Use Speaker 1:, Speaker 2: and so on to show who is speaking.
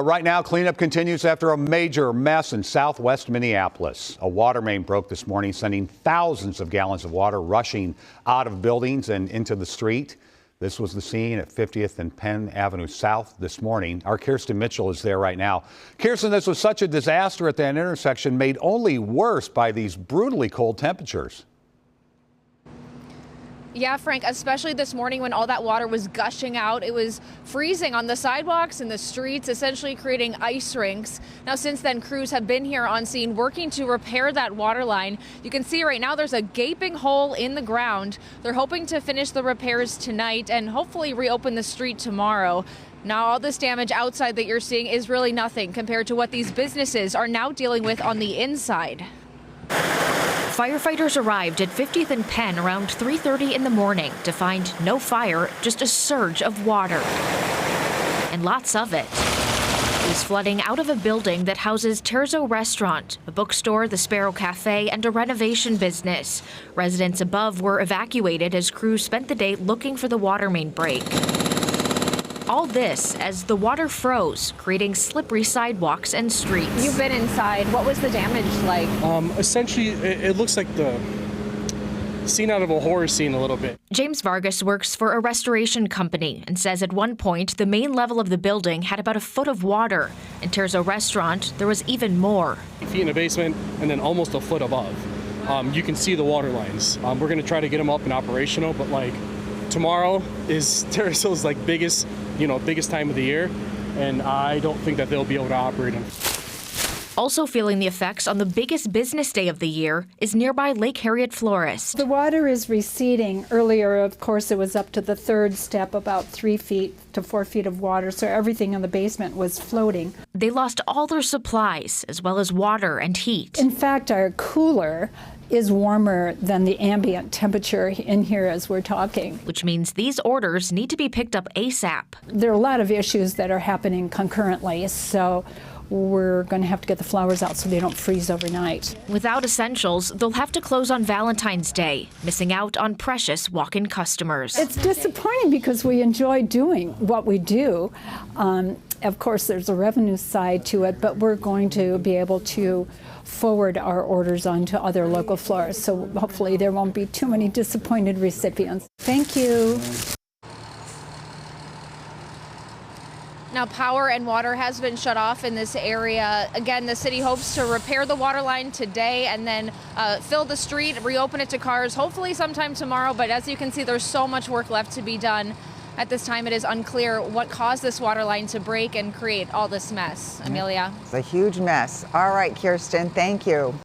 Speaker 1: Right now, cleanup continues after a major mess in southwest Minneapolis. A water main broke this morning, sending thousands of gallons of water rushing out of buildings and into the street. This was the scene at 50th and Penn Avenue South this morning. Our Kirsten Mitchell is there right now. Kirsten, this was such a disaster at that intersection, made only worse by these brutally cold temperatures.
Speaker 2: Yeah, Frank, especially this morning when all that water was gushing out. It was freezing on the sidewalks and the streets, essentially creating ice rinks. Now, since then, crews have been here on scene working to repair that water line. You can see right now there's a gaping hole in the ground. They're hoping to finish the repairs tonight and hopefully reopen the street tomorrow. Now, all this damage outside that you're seeing is really nothing compared to what these businesses are now dealing with on the inside. Firefighters arrived at 50th and Penn around 3:30 in the morning to find no fire, just a surge of water. And lots of it. It was flooding out of a building that houses Terzo Restaurant, a bookstore, the Sparrow Cafe, and a renovation business. Residents above were evacuated as crews spent the day looking for the water main break. All this as the water froze, creating slippery sidewalks and streets. You've been inside. What was the damage like?
Speaker 3: Essentially, it looks like the scene out of a horror scene a little bit.
Speaker 2: James Vargas works for a restoration company and says at one point the main level of the building had about a foot of water. In Terzo Restaurant, there was even more.
Speaker 3: 8 feet in the basement and then almost a foot above. You can see the water lines. We're going to try to get them up and operational, but tomorrow is Terzo's biggest time of the year, and I don't think that they'll be able to operate them.
Speaker 2: Also feeling the effects on the biggest business day of the year is nearby Lake Harriet Florist.
Speaker 4: The water is receding. Earlier, of course, it was up to the third step, about 3 feet to 4 feet of water, so everything in the basement was floating.
Speaker 2: They lost all their supplies, as well as water and heat.
Speaker 4: In fact, our cooler is warmer than the ambient temperature in here as we're talking.
Speaker 2: Which means these orders need to be picked up ASAP.
Speaker 4: There are a lot of issues that are happening concurrently, so we're going to have to get the flowers out so they don't freeze overnight.
Speaker 2: Without essentials, they'll have to close on Valentine's Day, missing out on precious walk-in customers.
Speaker 4: It's disappointing because we enjoy doing what we do. Of course, there's a revenue side to it, but we're going to be able to forward our orders on to other local florists, so hopefully there won't be too many disappointed recipients. Thank you.
Speaker 2: Now, power and water has been shut off in this area. Again, the city hopes to repair the water line today and then fill the street, reopen it to cars, hopefully sometime tomorrow. But as you can see, there's so much work left to be done. At this time, it is unclear what caused this water line to break and create all this mess. Amelia?
Speaker 5: It's a huge mess. All right, Kirsten, thank you.